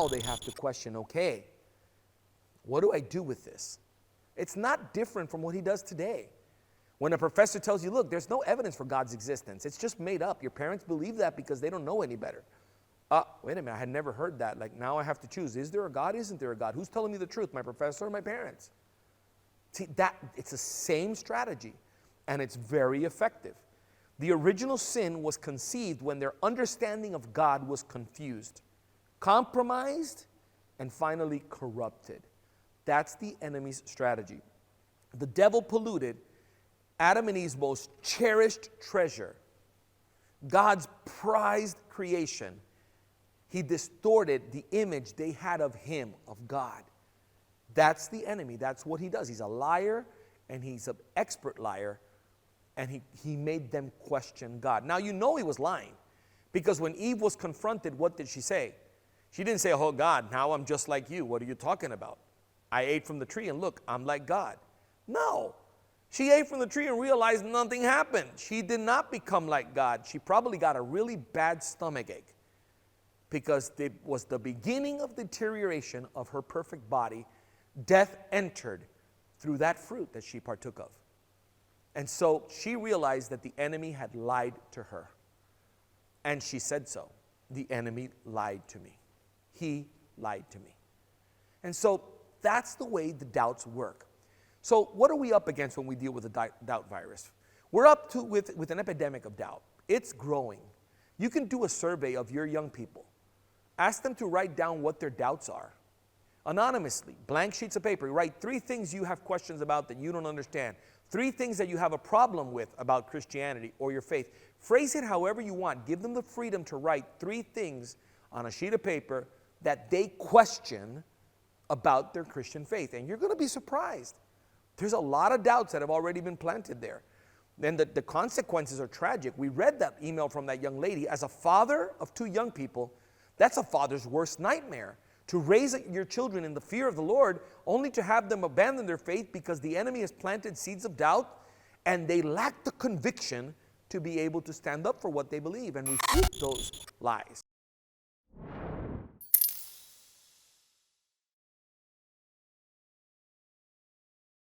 Now they have to question, okay, what do I do with this? It's not different from what he does today. When a professor tells you, look, there's no evidence for God's existence. It's just made up. Your parents believe that because they don't know any better. Wait a minute, I had never heard that. Like, now I have to choose. Is there a God? Isn't there a God? Who's telling me the truth, my professor or my parents? See, it's the same strategy, and it's very effective. The original sin was conceived when their understanding of God was confused, compromised, and finally corrupted. That's the enemy's strategy. The devil polluted Adam and Eve's most cherished treasure, God's prized creation. He distorted the image they had of him, of God. That's the enemy. That's what he does. He's a liar, and he's an expert liar, and he made them question God. Now, you know he was lying, because when Eve was confronted, what did she say? She didn't say, oh, God, now I'm just like you. What are you talking about? I ate from the tree, and look, I'm like God. No. She ate from the tree and realized nothing happened. She did not become like God. She probably got a really bad stomachache, because it was the beginning of deterioration of her perfect body. Death entered through that fruit that she partook of. And so she realized that the enemy had lied to her. And she said so. The enemy lied to me. He lied to me. And so that's the way the doubts work. So what are we up against when we deal with the doubt virus? We're up to with an epidemic of doubt. It's growing. You can do a survey of your young people. Ask them to write down what their doubts are. Anonymously, blank sheets of paper. Write 3 things you have questions about that you don't understand. 3 things that you have a problem with about Christianity or your faith. Phrase it however you want. Give them the freedom to write 3 things on a sheet of paper that they question about their Christian faith. And you're going to be surprised. There's a lot of doubts that have already been planted there. And the consequences are tragic. We read that email from that young lady. As a father of 2 young people, that's a father's worst nightmare. To raise your children in the fear of the Lord, only to have them abandon their faith because the enemy has planted seeds of doubt, and they lack the conviction to be able to stand up for what they believe and refute those lies.